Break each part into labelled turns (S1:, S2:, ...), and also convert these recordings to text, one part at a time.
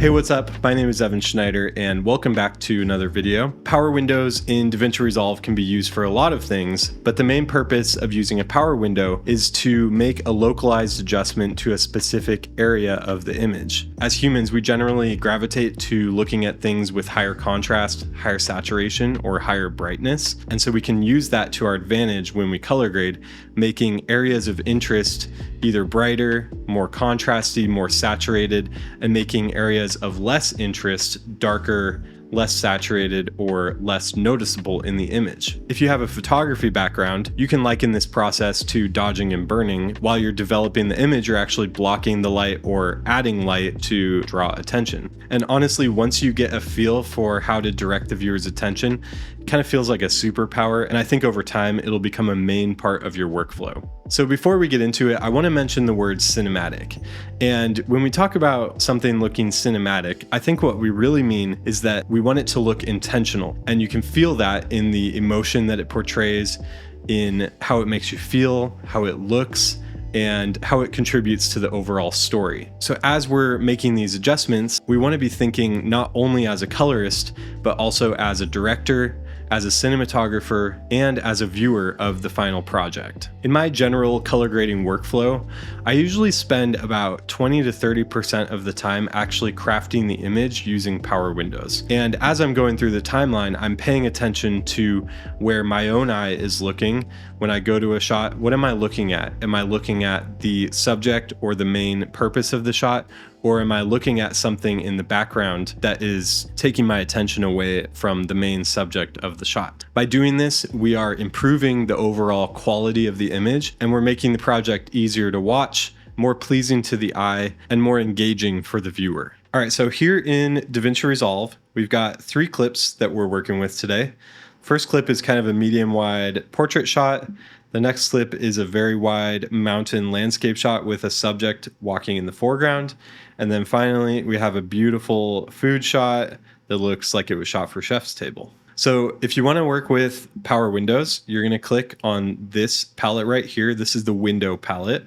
S1: Hey, what's up? My name is Evan Schneider, and welcome back to another video. Power windows in DaVinci Resolve can be used for a lot of things, but the main purpose of using a power window is to make a localized adjustment to a specific area of the image. As humans, we generally gravitate to looking at things with higher contrast, higher saturation, or higher brightness, and so we can use that to our advantage when we color grade, making areas of interest either brighter, more contrasty, more saturated, and making areas of less interest darker, less saturated, or less noticeable in the image. If you have a photography background, you can liken this process to dodging and burning. While you're developing the image, you're actually blocking the light or adding light to draw attention. And honestly, once you get a feel for how to direct the viewer's attention, it kind of feels like a superpower, and I think over time it'll become a main part of your workflow. So before we get into it, I want to mention the word cinematic. And when we talk about something looking cinematic, I think what we really mean is that we want it to look intentional. And you can feel that in the emotion that it portrays, in how it makes you feel, how it looks, and how it contributes to the overall story. So as we're making these adjustments, we want to be thinking not only as a colorist, but also as a director, as a cinematographer, and as a viewer of the final project. In my general color grading workflow, I usually spend about 20 to 30% of the time actually crafting the image using power windows. And as I'm going through the timeline, I'm paying attention to where my own eye is looking. When I go to a shot, what am I looking at? Am I looking at the subject or the main purpose of the shot? Or am I looking at something in the background that is taking my attention away from the main subject of the shot? By doing this, we are improving the overall quality of the image, and we're making the project easier to watch, more pleasing to the eye, and more engaging for the viewer. All right, so here in DaVinci Resolve, we've got 3 clips that we're working with today. First clip is kind of a medium-wide portrait shot. The next clip is a very wide mountain landscape shot with a subject walking in the foreground. And then finally, we have a beautiful food shot that looks like it was shot for chef's table. So if you want to work with power windows, you're going to click on this palette right here. This is the window palette.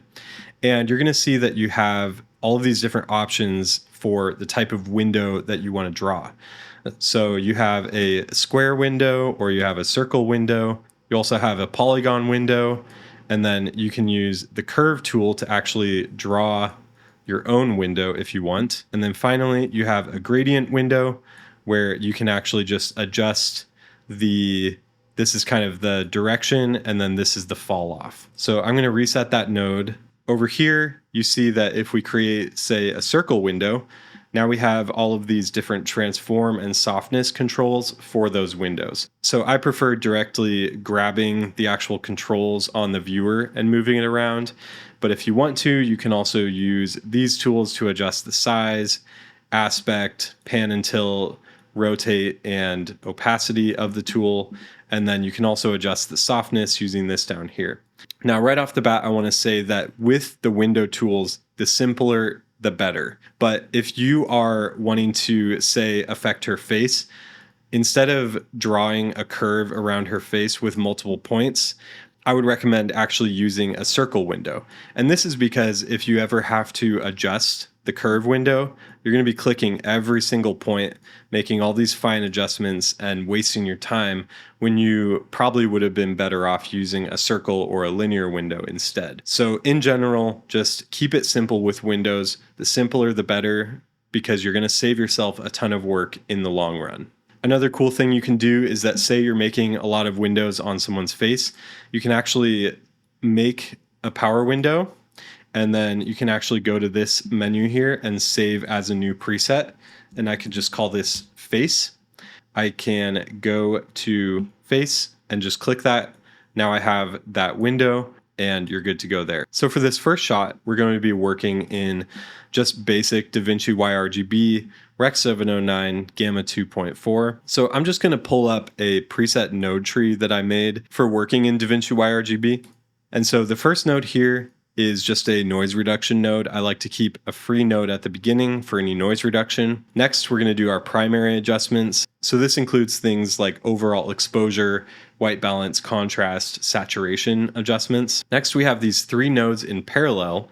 S1: And you're going to see that you have all of these different options for the type of window that you want to draw. So you have a square window, or you have a circle window. You also have a polygon window, and then you can use the curve tool to actually draw your own window if you want. And then finally, you have a gradient window where you can actually just adjust this is kind of the direction, and then this is the fall off. So I'm going to reset that node. Over here, you see that if we create, say, a circle window, now we have all of these different transform and softness controls for those windows. So I prefer directly grabbing the actual controls on the viewer and moving it around. But if you want to, you can also use these tools to adjust the size, aspect, pan and tilt, rotate, and opacity of the tool. And then you can also adjust the softness using this down here. Now, right off the bat, I want to say that with the window tools, the simpler the better. But if you are wanting to, say, affect her face, instead of drawing a curve around her face with multiple points, I would recommend actually using a circle window. And this is because if you ever have to adjust the curve window, you're going to be clicking every single point, making all these fine adjustments and wasting your time when you probably would have been better off using a circle or a linear window instead. So in general, just keep it simple with windows. The simpler, the better, because you're going to save yourself a ton of work in the long run. Another cool thing you can do is that, say you're making a lot of windows on someone's face, you can actually make a power window, and then you can actually go to this menu here and save as a new preset. And I can just call this face. I can go to face and just click that. Now I have that window, and you're good to go there. So for this first shot, we're going to be working in just basic DaVinci YRGB, Rec 709, Gamma 2.4. So I'm just going to pull up a preset node tree that I made for working in DaVinci YRGB. And so the first node here is just a noise reduction node. I like to keep a free node at the beginning for any noise reduction. Next, we're going to do our primary adjustments. So this includes things like overall exposure, white balance, contrast, saturation adjustments. Next, we have these 3 nodes in parallel,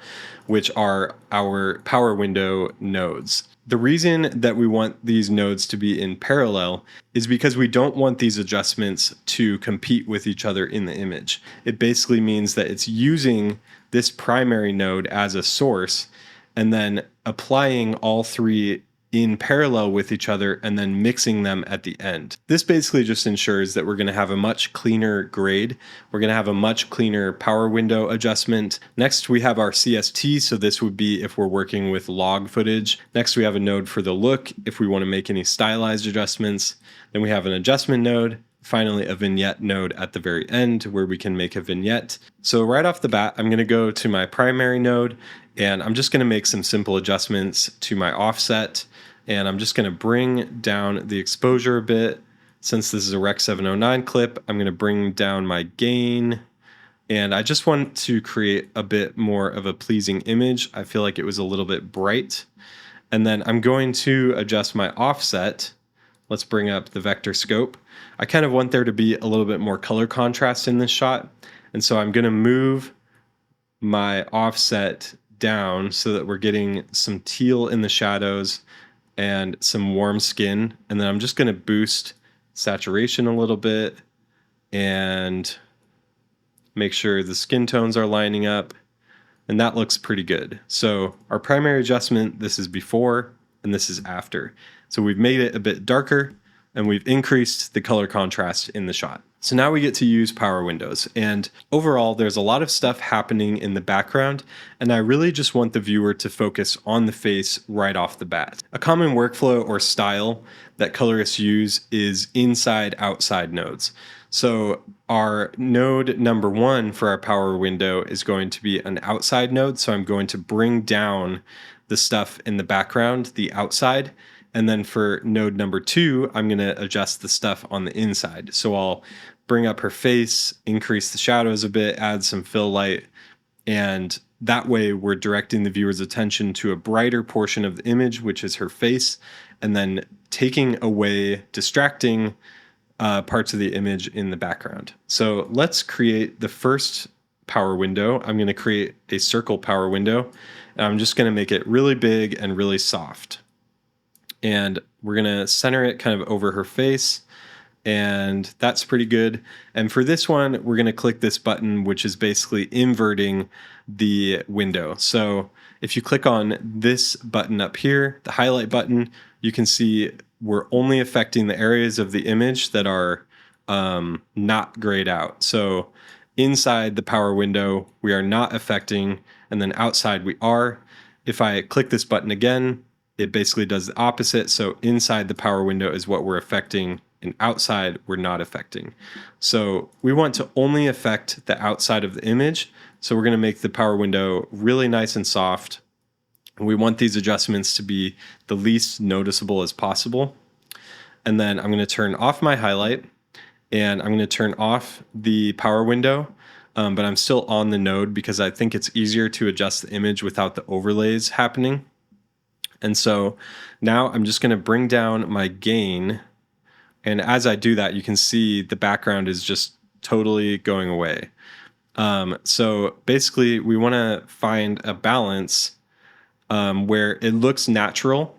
S1: which are our power window nodes. The reason that we want these nodes to be in parallel is because we don't want these adjustments to compete with each other in the image. It basically means that it's using this primary node as a source and then applying all 3 in parallel with each other and then mixing them at the end. This basically just ensures that we're going to have a much cleaner grade. We're going to have a much cleaner power window adjustment. Next, we have our CST. So this would be if we're working with log footage. Next, we have a node for the look if we want to make any stylized adjustments. Then we have an adjustment node. Finally, a vignette node at the very end where we can make a vignette. So right off the bat, I'm going to go to my primary node and I'm just going to make some simple adjustments to my offset. And I'm just going to bring down the exposure a bit. Since this is a Rec 709 clip, I'm going to bring down my gain. And I just want to create a bit more of a pleasing image. I feel like it was a little bit bright. And then I'm going to adjust my offset. Let's bring up the vector scope. I kind of want there to be a little bit more color contrast in this shot. And so I'm going to move my offset down so that we're getting some teal in the shadows and some warm skin. And then I'm just going to boost saturation a little bit and make sure the skin tones are lining up. And that looks pretty good. So our primary adjustment, this is before and this is after. So we've made it a bit darker and we've increased the color contrast in the shot. So now we get to use power windows, and overall there's a lot of stuff happening in the background, and I really just want the viewer to focus on the face right off the bat. A common workflow or style that colorists use is inside-outside nodes. So our node number 1 for our power window is going to be an outside node, so I'm going to bring down the stuff in the background, the outside. And then for node number 2, I'm going to adjust the stuff on the inside. So I'll bring up her face, increase the shadows a bit, add some fill light, and that way we're directing the viewer's attention to a brighter portion of the image, which is her face, and then taking away distracting parts of the image in the background. So let's create the first power window. I'm going to create a circle power window, and I'm just going to make it really big and really soft. And we're going to center it kind of over her face, and that's pretty good. And for this one, we're going to click this button, which is basically inverting the window. So if you click on this button up here, the highlight button, you can see we're only affecting the areas of the image that are not grayed out. So inside the power window, we are not affecting, and then outside we are. If I click this button again, it basically does the opposite. So inside the power window is what we're affecting, and outside we're not affecting. So we want to only affect the outside of the image. So we're going to make the power window really nice and soft. And we want these adjustments to be the least noticeable as possible. And then I'm going to turn off my highlight, and I'm going to turn off the power window, but I'm still on the node because I think it's easier to adjust the image without the overlays happening. And so now I'm just going to bring down my gain. And as I do that, you can see the background is just totally going away. So basically, we want to find a balance where it looks natural,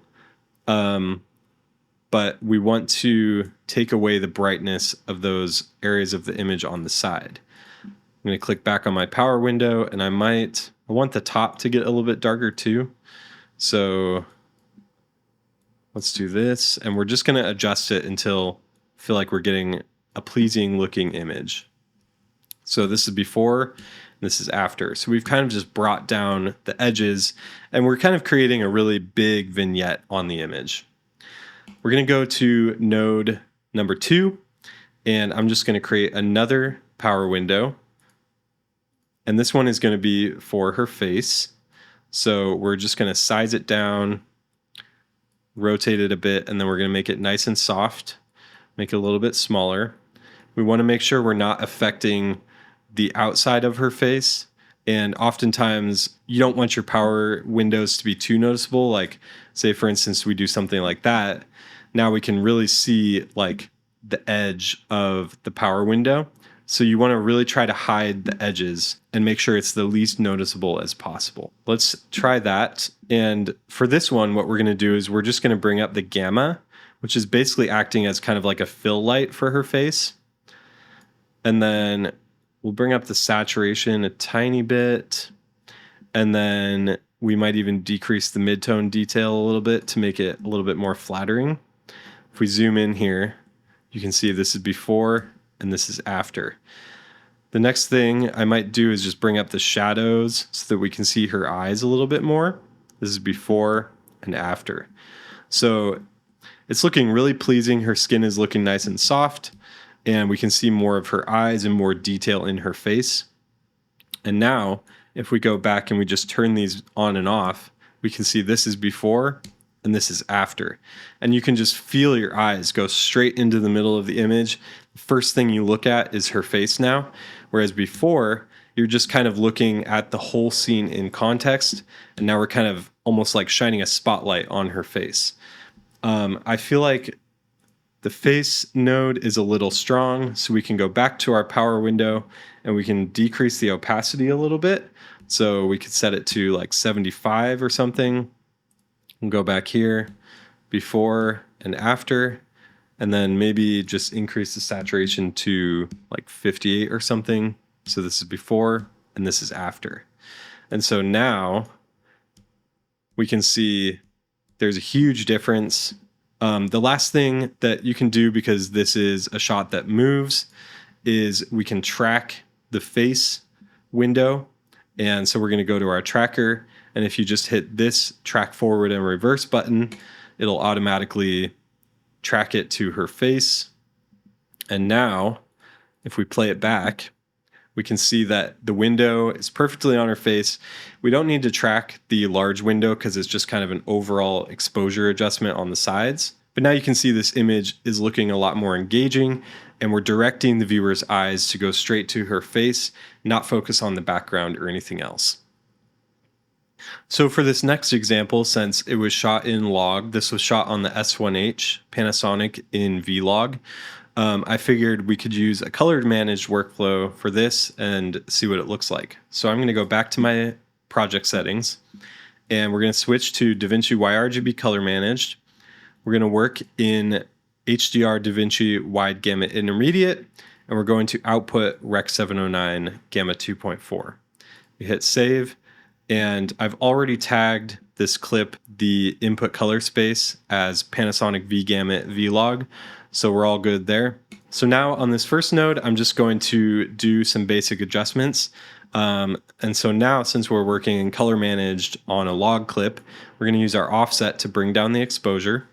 S1: but we want to take away the brightness of those areas of the image on the side. I'm going to click back on my power window, and I want the top to get a little bit darker too. So let's do this, and we're just going to adjust it until I feel like we're getting a pleasing looking image. So this is before, this is after. So we've kind of just brought down the edges, and we're kind of creating a really big vignette on the image. We're going to go to node number 2, and I'm just going to create another power window. And this one is going to be for her face. So we're just going to size it down, rotate it a bit, and then we're going to make it nice and soft, make it a little bit smaller. We want to make sure we're not affecting the outside of her face. And oftentimes you don't want your power windows to be too noticeable. Like say, for instance, we do something like that, now we can really see like the edge of the power window. So you want to really try to hide the edges and make sure it's the least noticeable as possible. Let's try that. And for this one, what we're going to do is we're just going to bring up the gamma, which is basically acting as kind of like a fill light for her face. And then we'll bring up the saturation a tiny bit. And then we might even decrease the midtone detail a little bit to make it a little bit more flattering. If we zoom in here, you can see this is before and this is after. The next thing I might do is just bring up the shadows so that we can see her eyes a little bit more. This is before and after. So it's looking really pleasing. Her skin is looking nice and soft, and we can see more of her eyes and more detail in her face. And now, if we go back and we just turn these on and off, we can see this is before and this is after. And you can just feel your eyes go straight into the middle of the image. The first thing you look at is her face now, whereas before, you're just kind of looking at the whole scene in context, and now we're kind of almost like shining a spotlight on her face. I feel like the face node is a little strong, so we can go back to our power window and we can decrease the opacity a little bit. So we could set it to like 75 or something. And go back here, before and after, and then maybe just increase the saturation to like 58 or something. So this is before and this is after. And so now we can see there's a huge difference. The last thing that you can do, because this is a shot that moves, is we can track the face window. And so we're going to go to our tracker. And if you just hit this track forward and reverse button, it'll automatically track it to her face. And now, if we play it back, we can see that the window is perfectly on her face. We don't need to track the large window because it's just kind of an overall exposure adjustment on the sides. But now you can see this image is looking a lot more engaging, and we're directing the viewer's eyes to go straight to her face, not focus on the background or anything else. So for this next example, since it was shot in log, this was shot on the S1H Panasonic in Vlog, I figured we could use a color managed workflow for this and see what it looks like. So I'm going to go back to my project settings, and we're going to switch to DaVinci YRGB color managed. We're going to work in HDR DaVinci wide gamut intermediate, and we're going to output Rec 709 gamma 2.4. We hit save. And I've already tagged this clip, the input color space, as Panasonic V-Gamut Vlog, so we're all good there. So now on this first node, I'm just going to do some basic adjustments. And so now, since we're working in color managed on a log clip, we're going to use our offset to bring down the exposure.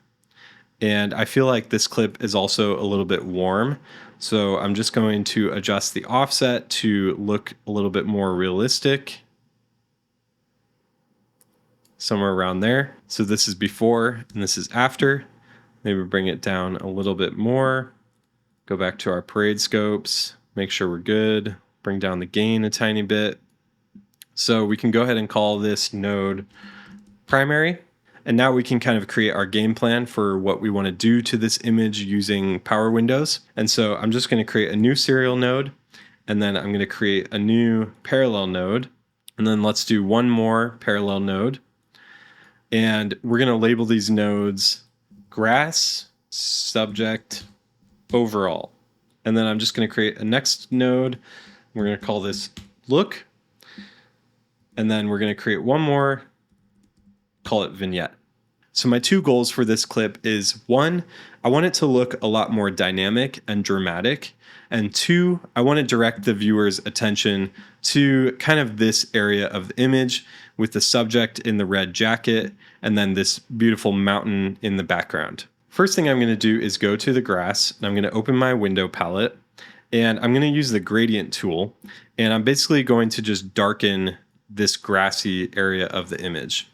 S1: And I feel like this clip is also a little bit warm, so I'm just going to adjust the offset to look a little bit more realistic. Somewhere around there. So this is before and this is after. Maybe bring it down a little bit more. Go back to our parade scopes, make sure we're good. Bring down the gain a tiny bit. So we can go ahead and call this node primary. And now we can kind of create our game plan for what we want to do to this image using power windows. And so I'm just going to create a new serial node, and then I'm going to create a new parallel node. And then let's do one more parallel node. And we're going to label these nodes grass, subject, overall. And then I'm just going to create a next node. We're going to call this look. And then we're going to create one more, call it vignette. So my two goals for this clip is, one, I want it to look a lot more dynamic and dramatic. And two, I want to direct the viewer's attention to kind of this area of the image with the subject in the red jacket and then this beautiful mountain in the background. First thing I'm going to do is go to the grass, and I'm going to open my window palette, and I'm going to use the gradient tool, and I'm basically going to just darken this grassy area of the image.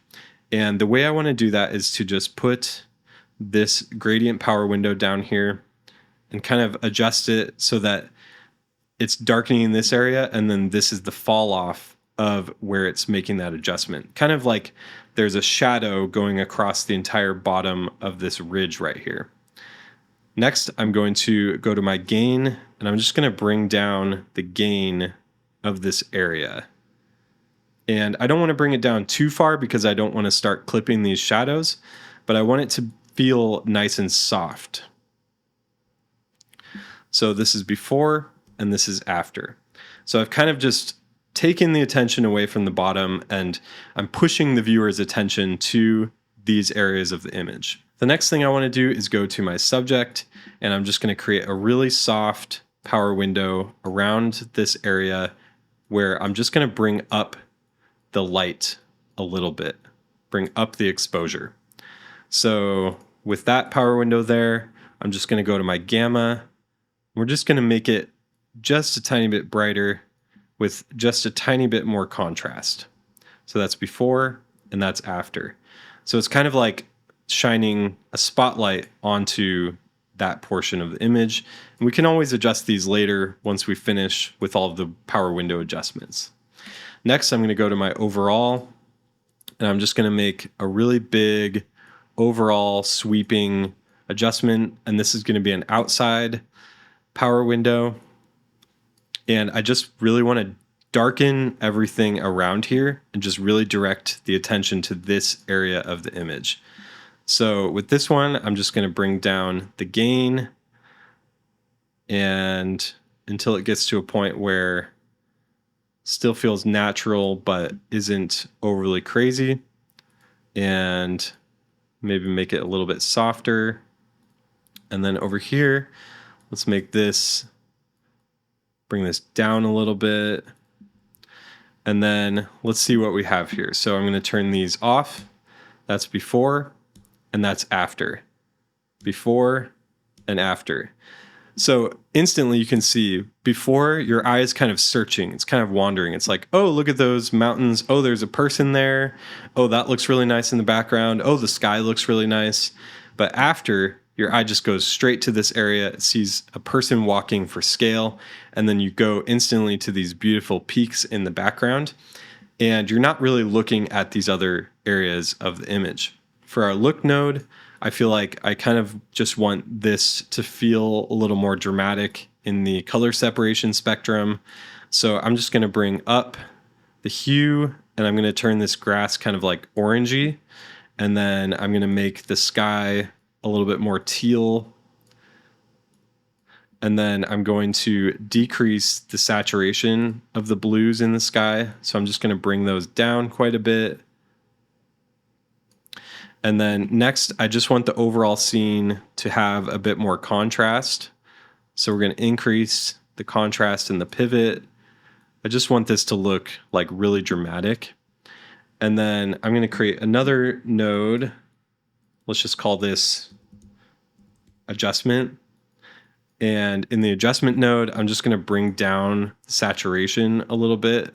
S1: And the way I want to do that is to just put this gradient power window down here and kind of adjust it so that it's darkening this area, and then this is the fall off of where it's making that adjustment. Kind of like there's a shadow going across the entire bottom of this ridge right here. Next, I'm going to go to my gain, and I'm just going to bring down the gain of this area. And I don't want to bring it down too far because I don't want to start clipping these shadows, but I want it to feel nice and soft. So this is before and this is after. So I've kind of just taken the attention away from the bottom and I'm pushing the viewer's attention to these areas of the image. The next thing I want to do is go to my subject, and I'm just going to create a really soft power window around this area where I'm just going to bring up the light a little bit, bring up the exposure. So with that power window there, I'm just going to go to my gamma. We're just going to make it just a tiny bit brighter with just a tiny bit more contrast. So that's before and that's after. So it's kind of like shining a spotlight onto that portion of the image. And we can always adjust these later once we finish with all of the power window adjustments. Next, I'm going to go to my overall, and I'm just going to make a really big overall sweeping adjustment. And this is going to be an outside power window. And I just really want to darken everything around here and just really direct the attention to this area of the image. So with this one, I'm just going to bring down the gain and until it gets to a point where still feels natural but isn't overly crazy, and maybe make it a little bit softer. And then over here, let's make this, bring this down a little bit. And then let's see what we have here. So I'm going to turn these off. That's before and that's after. Before and after. So instantly you can see before, your eye is kind of searching. It's kind of wandering. It's like, oh, look at those mountains. Oh, there's a person there. Oh, that looks really nice in the background. Oh, the sky looks really nice. But after, your eye just goes straight to this area. It sees a person walking for scale. And then you go instantly to these beautiful peaks in the background. And you're not really looking at these other areas of the image. For our look node, I feel like I kind of just want this to feel a little more dramatic in the color separation spectrum. So I'm just going to bring up the hue, and I'm going to turn this grass kind of like orangey. And then I'm going to make the sky a little bit more teal. And then I'm going to decrease the saturation of the blues in the sky. So I'm just going to bring those down quite a bit. And then next, I just want the overall scene to have a bit more contrast. So we're going to increase the contrast in the pivot. I just want this to look like really dramatic. And then I'm going to create another node. Let's just call this adjustment. And in the adjustment node, I'm just going to bring down the saturation a little bit.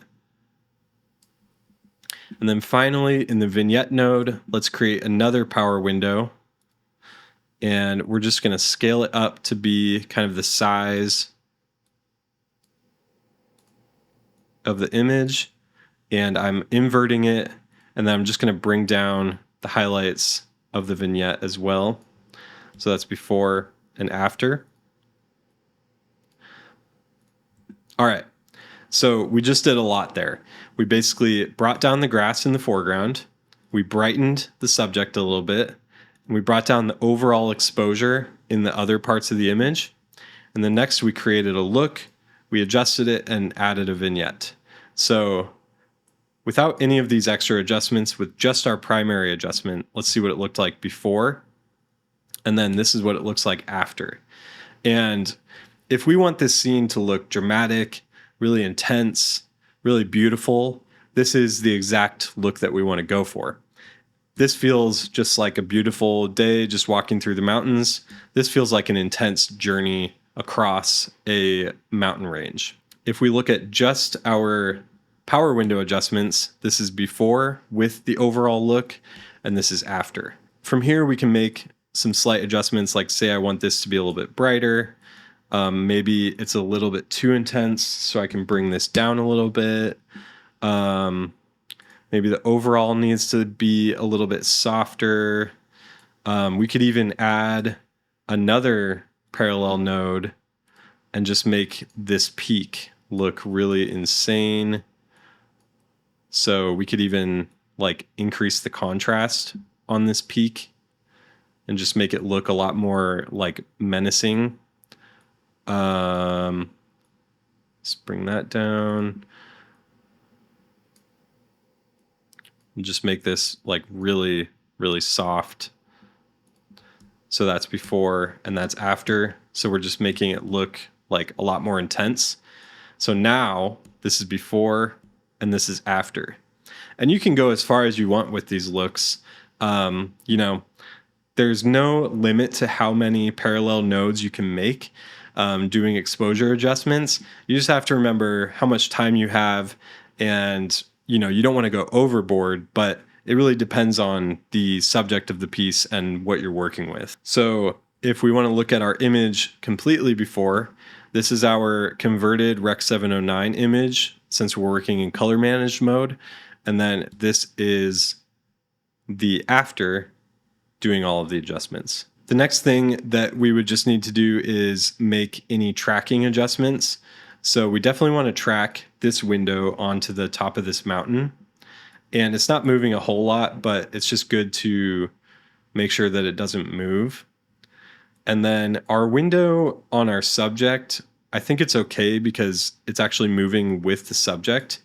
S1: And then finally, in the vignette node, let's create another power window. And we're just going to scale it up to be kind of the size of the image. And I'm inverting it. And then I'm just going to bring down the highlights of the vignette as well. So that's before and after. All right. So we just did a lot there. We basically brought down the grass in the foreground. We brightened the subject a little bit. And we brought down the overall exposure in the other parts of the image. And then next we created a look. We adjusted it and added a vignette. So without any of these extra adjustments, with just our primary adjustment, let's see what it looked like before. And then this is what it looks like after. And if we want this scene to look dramatic, really intense, really beautiful, this is the exact look that we want to go for. This feels just like a beautiful day just walking through the mountains. This feels like an intense journey across a mountain range. If we look at just our power window adjustments, this is before with the overall look, and this is after. From here, we can make some slight adjustments, like say I want this to be a little bit brighter. Maybe it's a little bit too intense, so I can bring this down a little bit. Maybe the overall needs to be a little bit softer. We could even add another parallel node and just make this peak look really insane. So we could even like increase the contrast on this peak and just make it look a lot more like menacing. Let's bring that down. And just make this like really, really soft. So that's before and that's after. So we're just making it look like a lot more intense. So now this is before and this is after. And you can go as far as you want with these looks. You know, there's no limit to how many parallel nodes you can make doing exposure adjustments. You just have to remember how much time you have, and you know, you don't want to go overboard, but it really depends on the subject of the piece and what you're working with. So if we want to look at our image completely before, this is our converted Rec 709 image since we're working in color managed mode. And then this is the after, doing all of the adjustments. The next thing that we would just need to do is make any tracking adjustments. So we definitely want to track this window onto the top of this mountain. And it's not moving a whole lot, but it's just good to make sure that it doesn't move. And then our window on our subject, I think it's okay because it's actually moving with the subject.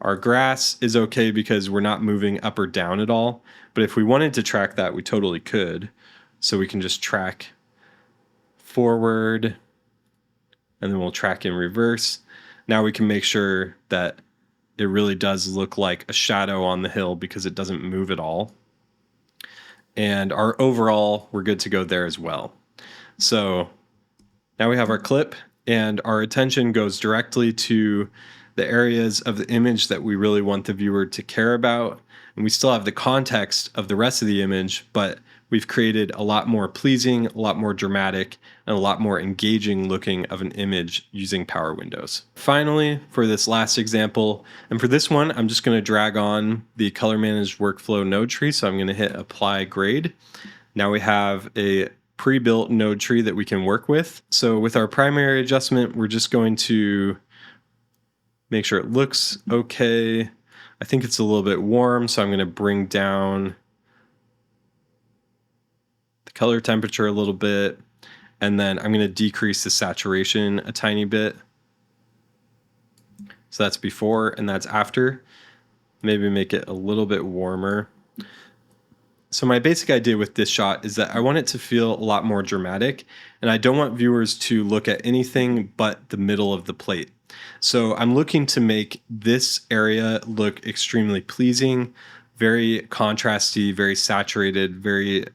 S1: Our grass is okay because we're not moving up or down at all. But if we wanted to track that, we totally could. So we can just track forward and then we'll track in reverse. Now we can make sure that it really does look like a shadow on the hill because it doesn't move at all. And our overall, we're good to go there as well. So now we have our clip and our attention goes directly to the areas of the image that we really want the viewer to care about. And we still have the context of the rest of the image, but we've created a lot more pleasing, a lot more dramatic, and a lot more engaging looking of an image using Power Windows. Finally, for this last example, and for this one, I'm just going to drag on the color managed workflow node tree. So I'm going to hit apply grade. Now we have a pre-built node tree that we can work with. So with our primary adjustment, we're just going to make sure it looks okay. I think it's a little bit warm, so I'm going to bring down the color temperature a little bit, and then I'm going to decrease the saturation a tiny bit. So that's before and that's after. Maybe make it a little bit warmer. So my basic idea with this shot is that I want it to feel a lot more dramatic, and I don't want viewers to look at anything but the middle of the plate. So I'm looking to make this area look extremely pleasing, very contrasty, very saturated, very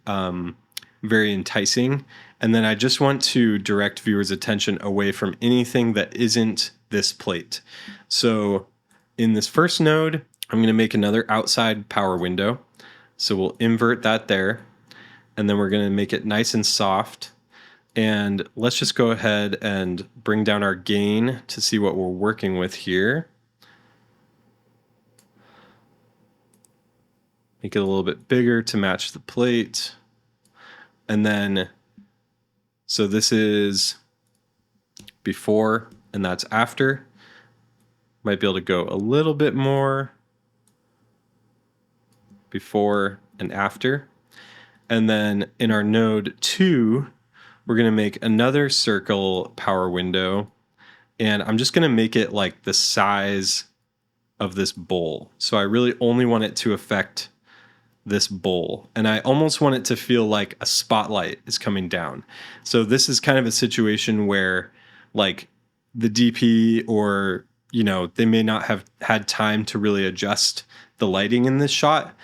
S1: enticing. And then I just want to direct viewers' attention away from anything that isn't this plate. So in this first node, I'm going to make another outside power window. So we'll invert that there, and then we're going to make it nice and soft. And let's just go ahead and bring down our gain to see what we're working with here. Make it a little bit bigger to match the plate. And then, so this is before and that's after. Might be able to go a little bit more. Before and after. And then in our node 2, we're going to make another circle power window, and I'm just going to make it like the size of this bowl. So I really only want it to affect this bowl, and I almost want it to feel like a spotlight is coming down. So this is kind of a situation where like the DP or, you know, they may not have had time to really adjust the lighting in this shot.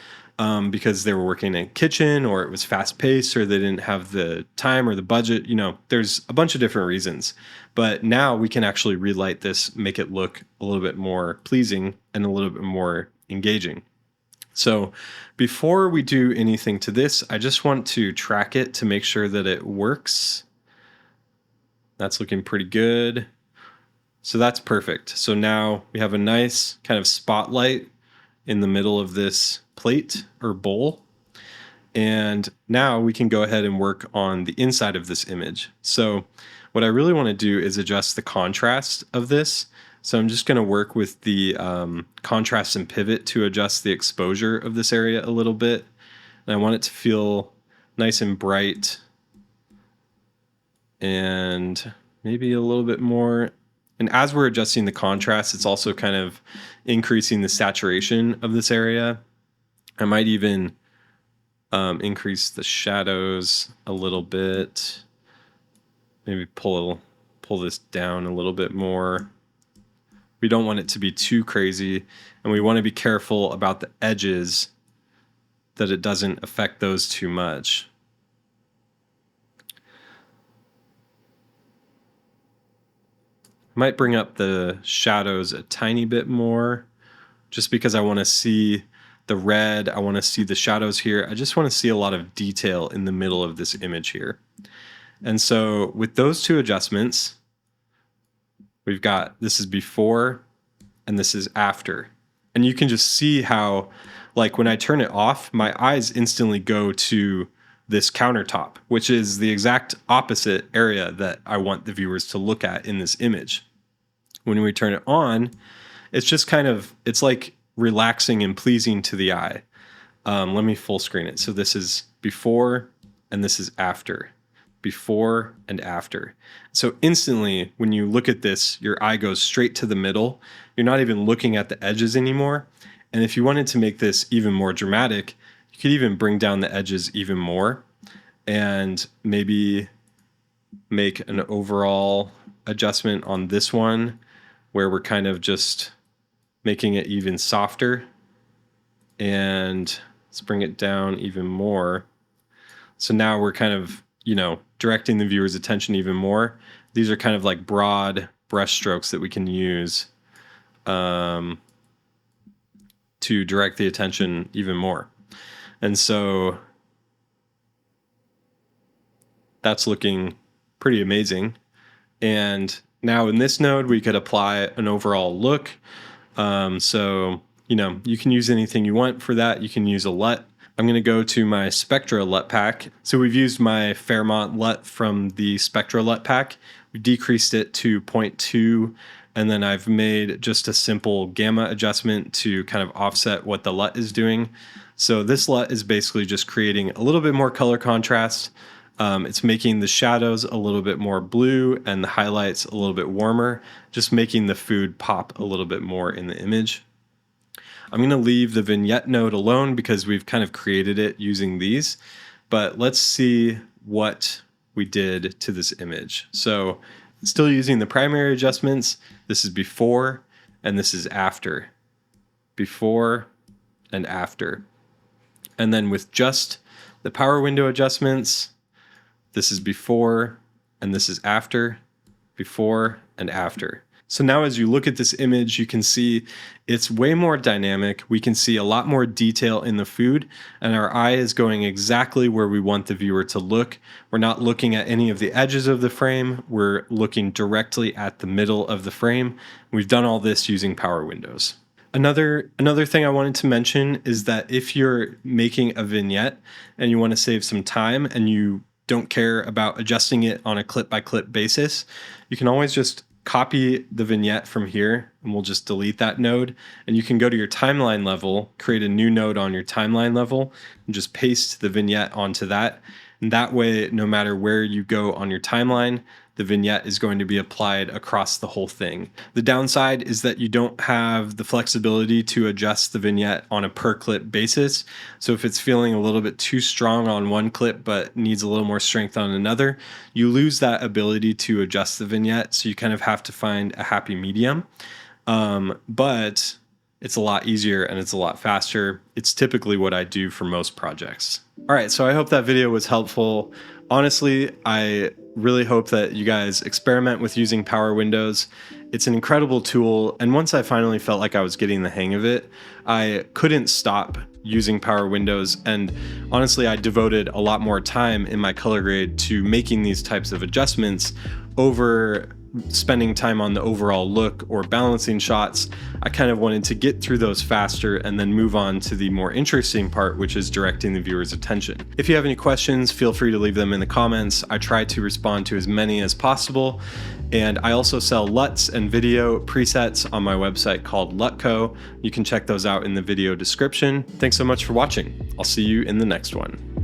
S1: Because they were working in a kitchen, or it was fast paced, or they didn't have the time or the budget. You know, there's a bunch of different reasons. But now we can actually relight this, make it look a little bit more pleasing and a little bit more engaging. So before we do anything to this, I just want to track it to make sure that it works. That's looking pretty good. So that's perfect. So now we have a nice kind of spotlight in the middle of this plate or bowl. And now we can go ahead and work on the inside of this image. So what I really want to do is adjust the contrast of this. So I'm just going to work with the contrast and pivot to adjust the exposure of this area a little bit. And I want it to feel nice and bright and maybe a little bit more. And as we're adjusting the contrast, it's also kind of increasing the saturation of this area. I might even increase the shadows a little bit. Maybe pull this down a little bit more. We don't want it to be too crazy, and we want to be careful about the edges that it doesn't affect those too much. I might bring up the shadows a tiny bit more just because I want to see the red. I want to see the shadows here. I just want to see a lot of detail in the middle of this image here. And so with those two adjustments, we've got this is before and this is after. And you can just see how, like, when I turn it off, my eyes instantly go to this countertop, which is the exact opposite area that I want the viewers to look at in this image. When we turn it on, it's just kind of, it's like relaxing and pleasing to the eye. Let me full screen it. So this is before and this is after. Before and after. So instantly, when you look at this, your eye goes straight to the middle. You're not even looking at the edges anymore. And if you wanted to make this even more dramatic, you could even bring down the edges even more and maybe make an overall adjustment on this one where we're kind of just making it even softer. And let's bring it down even more. So now we're kind of, directing the viewer's attention even more. These are kind of like broad brush strokes that we can use to direct the attention even more. And so that's looking pretty amazing. And now in this node, we could apply an overall look. So, you can use anything you want for that. You can use a LUT. I'm going to go to my Spectra LUT pack. So we've used my Fairmont LUT from the Spectra LUT pack. We decreased it to 0.2, and then I've made just a simple gamma adjustment to kind of offset what the LUT is doing. So this LUT is basically just creating a little bit more color contrast. It's making the shadows a little bit more blue and the highlights a little bit warmer, just making the food pop a little bit more in the image. I'm going to leave the vignette node alone because we've kind of created it using these, but let's see what we did to this image. So still using the primary adjustments, this is before and this is after. Before and after. And then with just the power window adjustments, this is before and this is after, before and after. So now as you look at this image, you can see it's way more dynamic. We can see a lot more detail in the food, and our eye is going exactly where we want the viewer to look. We're not looking at any of the edges of the frame. We're looking directly at the middle of the frame. We've done all this using power windows. Another thing I wanted to mention is that if you're making a vignette and you want to save some time and you don't care about adjusting it on a clip-by-clip basis, you can always just copy the vignette from here, and we'll just delete that node. And you can go to your timeline level, create a new node on your timeline level, and just paste the vignette onto that. And that way, no matter where you go on your timeline, the vignette is going to be applied across the whole thing. The downside is that you don't have the flexibility to adjust the vignette on a per clip basis. So if it's feeling a little bit too strong on one clip but needs a little more strength on another, you lose that ability to adjust the vignette. So you kind of have to find a happy medium. But it's a lot easier and it's a lot faster. It's typically what I do for most projects. All right, so I hope that video was helpful. Honestly, I really hope that you guys experiment with using power windows. It's an incredible tool, and once I finally felt like I was getting the hang of it, I couldn't stop using power windows, and honestly, I devoted a lot more time in my color grade to making these types of adjustments over spending time on the overall look or balancing shots. I kind of wanted to get through those faster and then move on to the more interesting part, which is directing the viewer's attention. If you have any questions, feel free to leave them in the comments. I try to respond to as many as possible. And I also sell LUTs and video presets on my website called LUTco. You can check those out in the video description. Thanks so much for watching. I'll see you in the next one.